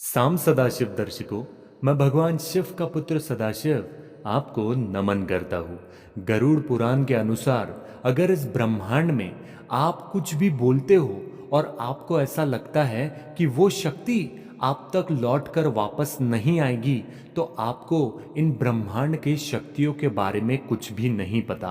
साम सदाशिव दर्शकों, मैं भगवान शिव का पुत्र सदाशिव आपको नमन करता हूँ। गरुड़ पुराण के अनुसार अगर इस ब्रह्मांड में आप कुछ भी बोलते हो और आपको ऐसा लगता है कि वो शक्ति आप तक लौट कर वापस नहीं आएगी, तो आपको इन ब्रह्मांड के शक्तियों के बारे में कुछ भी नहीं पता।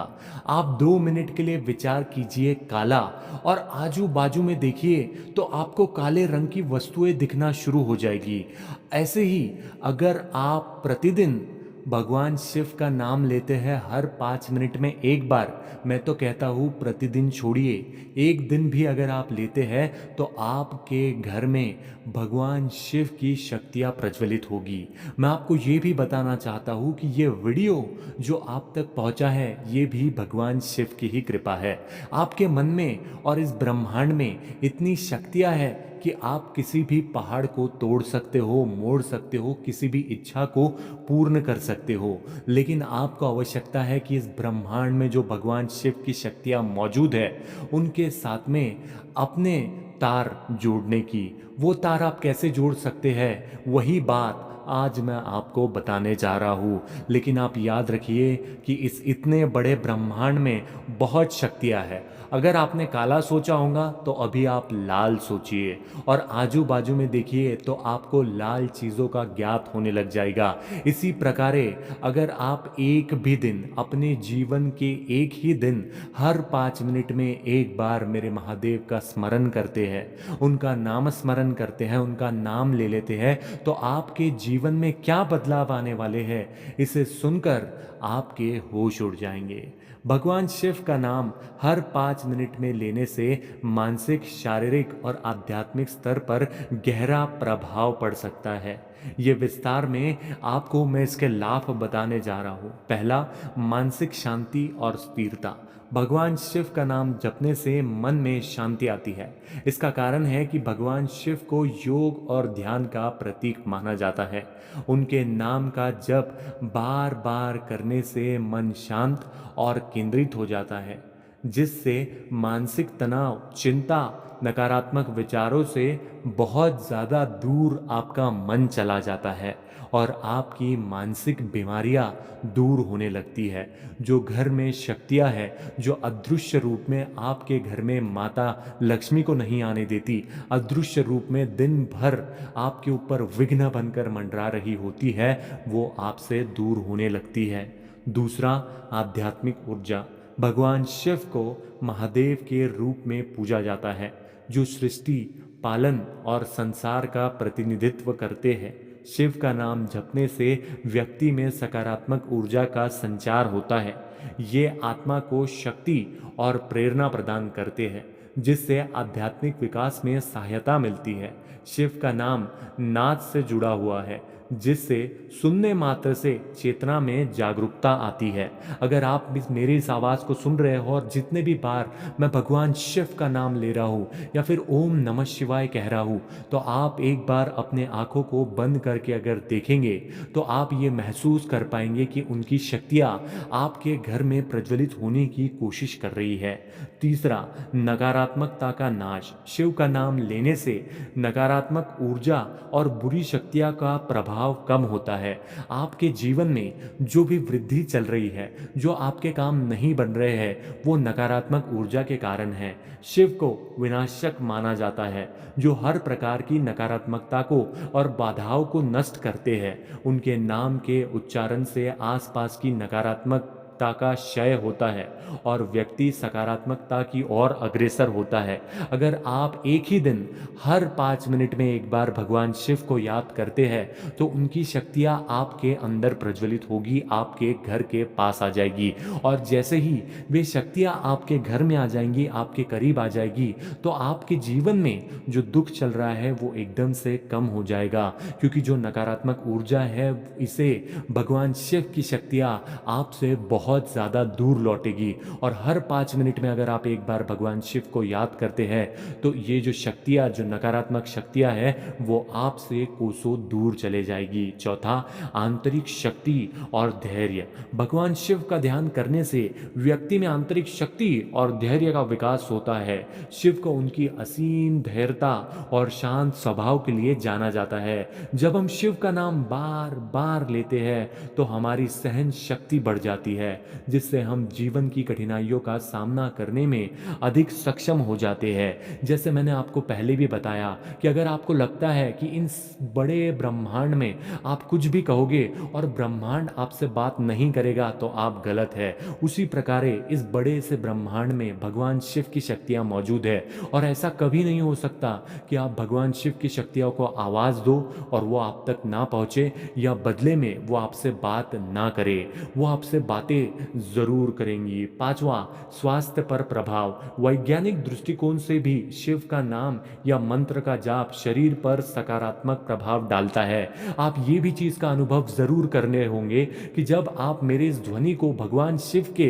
आप 2 मिनट के लिए विचार कीजिए काला, और आजू बाजू में देखिए तो आपको काले रंग की वस्तुएं दिखना शुरू हो जाएगी। ऐसे ही अगर आप प्रतिदिन भगवान शिव का नाम लेते हैं हर 5 मिनट में एक बार, मैं तो कहता हूँ प्रतिदिन छोड़िए, एक दिन भी अगर आप लेते हैं तो आपके घर में भगवान शिव की शक्तियाँ प्रज्वलित होगी। मैं आपको ये भी बताना चाहता हूँ कि ये वीडियो जो आप तक पहुँचा है ये भी भगवान शिव की ही कृपा है। आपके मन में और इस ब्रह्मांड में इतनी शक्तियाँ हैं कि आप किसी भी पहाड़ को तोड़ सकते हो, मोड़ सकते हो, किसी भी इच्छा को पूर्ण कर सकते हो। लेकिन आपको आवश्यकता है कि इस ब्रह्मांड में जो भगवान शिव की शक्तियाँ मौजूद है उनके साथ में अपने तार जोड़ने की। वो तार आप कैसे जोड़ सकते हैं, वही बात आज मैं आपको बताने जा रहा हूँ। लेकिन आप याद रखिए कि इस इतने बड़े ब्रह्मांड में बहुत शक्तियाँ हैं। अगर आपने काला सोचा होगा तो अभी आप लाल सोचिए, और आजू बाजू में देखिए तो आपको लाल चीज़ों का ज्ञात होने लग जाएगा। इसी प्रकारे अगर आप एक भी दिन अपने जीवन के एक ही दिन हर 5 मिनट में एक बार मेरे महादेव का स्मरण करते हैं, उनका नाम स्मरण करते हैं, उनका नाम ले लेते हैं, तो आपके जीवन में क्या बदलाव आने वाले हैं इसे सुनकर आपके होश उड़ जाएंगे। भगवान शिव का नाम हर 5 मिनट में लेने से मानसिक, शारीरिक और आध्यात्मिक स्तर पर गहरा प्रभाव पड़ सकता है। ये विस्तार में आपको मैं इसके लाभ बताने जा रहा हूँ। पहला, मानसिक शांति और स्थिरता। भगवान शिव का नाम जपने से मन में शांति आती है। इसका कारण है कि भगवान शिव को योग और ध्यान का प्रतीक माना जाता है। उनके नाम का जप बार बार करने से मन शांत और केंद्रित हो जाता है, जिससे मानसिक तनाव, चिंता, नकारात्मक विचारों से बहुत ज़्यादा दूर आपका मन चला जाता है और आपकी मानसिक बीमारियां दूर होने लगती है। जो घर में शक्तियां हैं, जो अदृश्य रूप में आपके घर में माता लक्ष्मी को नहीं आने देती, अदृश्य रूप में दिन भर आपके ऊपर विघ्न बनकर मंडरा रही होती है, वो आपसे दूर होने लगती है। दूसरा, आध्यात्मिक ऊर्जा। भगवान शिव को महादेव के रूप में पूजा जाता है, जो सृष्टि, पालन और संसार का प्रतिनिधित्व करते हैं। शिव का नाम जपने से व्यक्ति में सकारात्मक ऊर्जा का संचार होता है। ये आत्मा को शक्ति और प्रेरणा प्रदान करते हैं, जिससे आध्यात्मिक विकास में सहायता मिलती है। शिव का नाम नाद से जुड़ा हुआ है, जिससे सुनने मात्र से चेतना में जागरूकता आती है। अगर आप मेरी इस आवाज़ को सुन रहे हो और जितने भी बार मैं भगवान शिव का नाम ले रहा हूँ या फिर ओम नमः शिवाय कह रहा हूँ, तो आप एक बार अपने आँखों को बंद करके अगर देखेंगे तो आप ये महसूस कर पाएंगे कि उनकी शक्तियाँ आपके घर में प्रज्वलित होने की कोशिश कर रही है। तीसरा, नकारात्मकता का नाश। शिव का नाम लेने से नकारात्मक ऊर्जा और बुरी शक्तियाँ का प्रभाव कम होता है। आपके जीवन में जो भी वृद्धि चल रही है, जो आपके काम नहीं बन रहे हैं, वो नकारात्मक ऊर्जा के कारण है। शिव को विनाशक माना जाता है, जो हर प्रकार की नकारात्मकता को और बाधाओं को नष्ट करते हैं। उनके नाम के उच्चारण से आसपास की नकारात्मकता का क्षय होता है और व्यक्ति सकारात्मकता की ओर अग्रसर होता है। अगर आप एक ही दिन हर 5 मिनट में एक बार भगवान शिव को याद करते हैं तो उनकी शक्तियाँ आपके अंदर प्रज्वलित होगी, आपके घर के पास आ जाएगी। और जैसे ही वे शक्तियाँ आपके घर में आ जाएंगी, आपके करीब आ जाएगी, तो आपके जीवन में जो दुख चल रहा है वो एकदम से कम हो जाएगा, क्योंकि जो नकारात्मक ऊर्जा है इसे भगवान शिव की शक्तियाँ आपसे बहुत बहुत ज़्यादा दूर लौटेगी। और हर 5 मिनट में अगर आप एक बार भगवान शिव को याद करते हैं तो ये जो शक्तियाँ, जो नकारात्मक शक्तियाँ हैं, वो आपसे कोसों दूर चले जाएगी। चौथा, आंतरिक शक्ति और धैर्य। भगवान शिव का ध्यान करने से व्यक्ति में आंतरिक शक्ति और धैर्य का विकास होता है। शिव को उनकी असीम धैर्यता और शांत स्वभाव के लिए जाना जाता है। जब हम शिव का नाम बार बार लेते हैं तो हमारी सहन शक्ति बढ़ जाती है, जिससे हम जीवन की कठिनाइयों का सामना करने में अधिक सक्षम हो जाते हैं। जैसे मैंने आपको पहले भी बताया कि अगर आपको लगता है कि इन बड़े ब्रह्मांड में आप कुछ भी कहोगे और ब्रह्मांड आपसे बात नहीं करेगा तो आप गलत है। उसी प्रकार इस बड़े से ब्रह्मांड में भगवान शिव की शक्तियाँ मौजूद है और ऐसा कभी नहीं हो सकता कि आप भगवान शिव की शक्तियों को आवाज़ दो और वो आप तक ना पहुँचे, या बदले में वो आपसे बात ना करे। वो आपसे बातें ज़रूर करेंगी। पांचवा, स्वास्थ्य पर प्रभाव। वैज्ञानिक दृष्टिकोण से भी शिव का नाम या मंत्र का जाप शरीर पर सकारात्मक प्रभाव डालता है। आप ये भी चीज़ का अनुभव ज़रूर करने होंगे कि जब आप मेरे इस ध्वनि को भगवान शिव के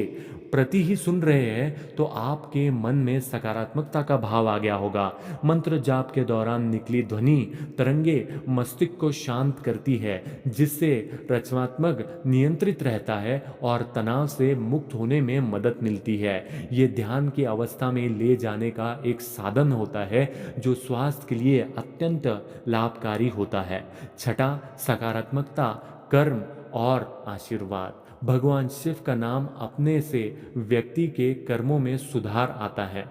प्रति ही सुन रहे हैं तो आपके मन में सकारात्मकता का भाव आ गया होगा। मंत्र जाप के दौरान निकली ध्वनि तरंगे मस्तिष्क को शांत करती है, जिससे रचनात्मक नियंत्रित रहता है और तनाव से मुक्त होने में मदद मिलती है। ये ध्यान की अवस्था में ले जाने का एक साधन होता है जो स्वास्थ्य के लिए अत्यंत लाभकारी होता है। छठा, सकारात्मकता, कर्म और आशीर्वाद। भगवान शिव का नाम अपने से व्यक्ति के कर्मों में सुधार आता है।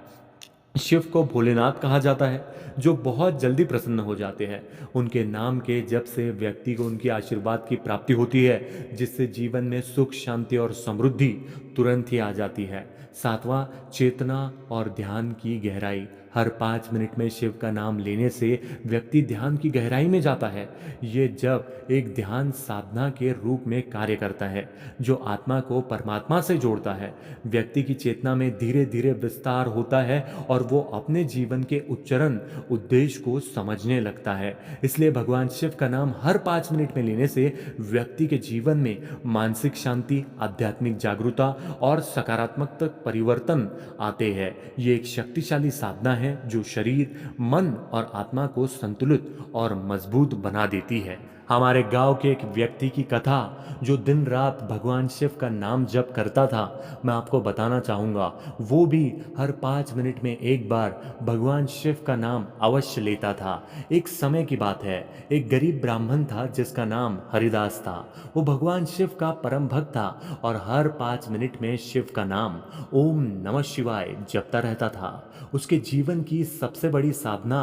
शिव को भोलेनाथ कहा जाता है, जो बहुत जल्दी प्रसन्न हो जाते हैं। उनके नाम के जप से व्यक्ति को उनकी आशीर्वाद की प्राप्ति होती है, जिससे जीवन में सुख, शांति और समृद्धि तुरंत ही आ जाती है। सातवां, चेतना और ध्यान की गहराई। हर 5 मिनट में शिव का नाम लेने से व्यक्ति ध्यान की गहराई में जाता है। ये जब एक ध्यान साधना के रूप में कार्य करता है, जो आत्मा को परमात्मा से जोड़ता है। व्यक्ति की चेतना में धीरे धीरे विस्तार होता है और वो अपने जीवन के उच्चारण उद्देश्य को समझने लगता है। इसलिए भगवान शिव का नाम हर 5 मिनट में लेने से व्यक्ति के जीवन में मानसिक शांति, आध्यात्मिक जागरूकता और सकारात्मक परिवर्तन आते हैं। ये एक शक्तिशाली साधना है जो शरीर, मन और आत्मा को संतुलित और मजबूत बना देती है। हमारे गांव के एक व्यक्ति की कथा, जो दिन रात भगवान शिव का नाम जप करता था, मैं आपको बताना चाहूँगा। वो भी हर 5 मिनट में एक बार भगवान शिव का नाम अवश्य लेता था। एक समय की बात है, एक गरीब ब्राह्मण था जिसका नाम हरिदास था। वो भगवान शिव का परम भक्त था और हर 5 मिनट में शिव का नाम ओम नमः शिवाय जपता रहता था। उसके जीवन की सबसे बड़ी साधना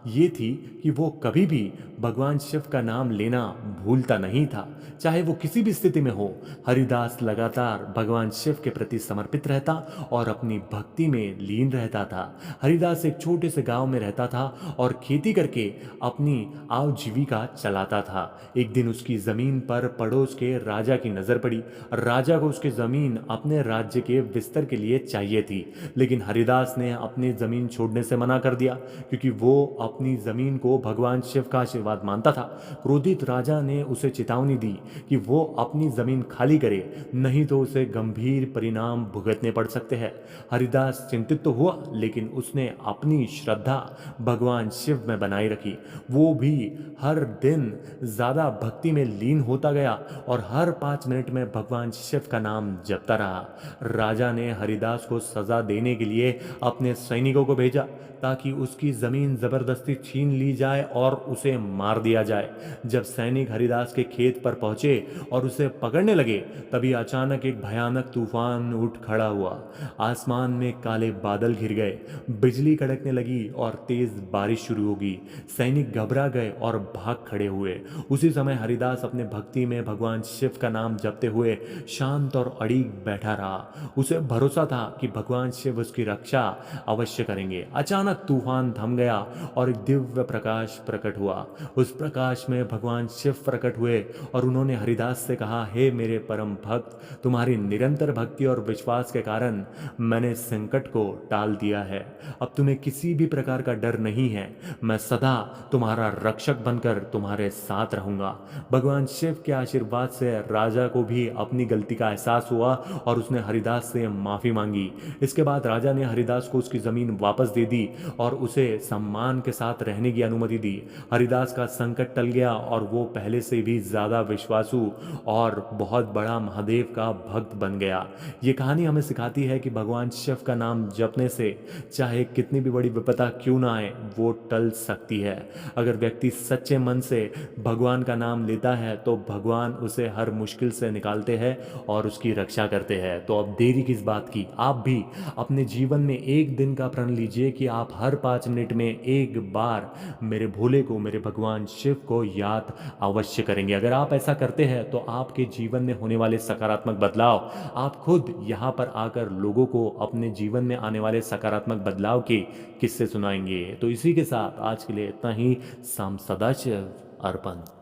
ये थी कि वो कभी भी भगवान शिव का नाम लेना भूलता नहीं था, चाहे वो किसी भी स्थिति में हो। हरिदास लगातार भगवान शिव के प्रति समर्पित रहता और अपनी भक्ति में लीन रहता था। हरिदास एक छोटे से गांव में रहता था और खेती करके अपनी आजीविका चलाता था। एक दिन उसकी जमीन पर पड़ोस के राजा की नजर पड़ी। राजा को उसकी जमीन अपने राज्य के विस्तार के लिए चाहिए थी, लेकिन हरिदास ने अपनी जमीन छोड़ने से मना कर दिया, क्योंकि वो अपनी जमीन को भगवान शिव का आशीर्वाद मानता था। क्रोधित राजा ने उसे चेतावनी दी कि वो अपनी जमीन खाली करे, नहीं तो उसे गंभीर परिणाम भुगतने पड़ सकते हैं। हरिदास चिंतित तो हुआ, लेकिन उसने अपनी श्रद्धा भगवान शिव में बनाए रखी। वो भी हर दिन ज्यादा भक्ति में लीन होता गया और हर 5 मिनट में भगवान शिव का नाम जपता रहा। राजा ने हरिदास को सजा देने के लिए अपने सैनिकों को भेजा, ताकि उसकी जमीन जबरदस्ती छीन ली जाए और उसे मार दिया जाए। जब सैनिक हरिदास के खेत पर पहुंचे और उसे पकड़ने लगे, तभी अचानक एक भयानक तूफान उठ खड़ा हुआ। आसमान में काले बादल घिर गए, बिजली कड़कने लगी और तेज बारिश शुरू होगी। सैनिक घबरा गए और भाग खड़े हुए। उसी समय हरिदास अपने भक्ति में भगवान शिव का नाम जपते हुए शांत और अड़िग बैठा रहा। उसे भरोसा था कि भगवान शिव उसकी रक्षा अवश्य करेंगे। अचानक तूफान थम गया और एक दिव्य प्रकाश प्रकट हुआ। उस प्रकाश में भगवान शिव प्रकट हुए और उन्होंने हरिदास से कहा, हे मेरे परम भक्त, तुम्हारी निरंतर भक्ति और विश्वास के कारण मैंने संकट को टाल दिया है। अब तुम्हें किसी भी प्रकार का डर नहीं है। मैं सदा तुम्हारा रक्षक बनकर तुम्हारे साथ रहूंगा। भगवान शिव के आशीर्वाद से राजा को भी अपनी गलती का एहसास हुआ और उसने हरिदास से माफी मांगी। इसके बाद राजा ने हरिदास को उसकी जमीन वापस दे दी और उसे सम्मान के साथ रहने की अनुमति दी। हरिदास का संकट टल गया और वो पहले से भी ज्यादा विश्वासु और बहुत बड़ा महादेव का भक्त बन गया। ये कहानी हमें सिखाती है कि भगवान शिव का नाम जपने से चाहे कितनी भी बड़ी विपदा क्यों ना आए, वो टल सकती है। अगर व्यक्ति सच्चे मन से भगवान का नाम लेता है तो भगवान उसे हर मुश्किल से निकालते हैं और उसकी रक्षा करते हैं। तो अब देरी किस बात की, आप भी अपने जीवन में एक दिन का प्रण लीजिए कि आप हर 5 मिनट में एक बार मेरे भोले को, मेरे भगवान शिव को याद अवश्य करेंगे। अगर आप ऐसा करते हैं तो आपके जीवन में होने वाले सकारात्मक बदलाव आप खुद यहाँ पर आकर लोगों को अपने जीवन में आने वाले सकारात्मक बदलाव के किस्से सुनाएंगे। तो इसी के साथ आज के लिए इतना ही। साम सदाशिव अर्पण।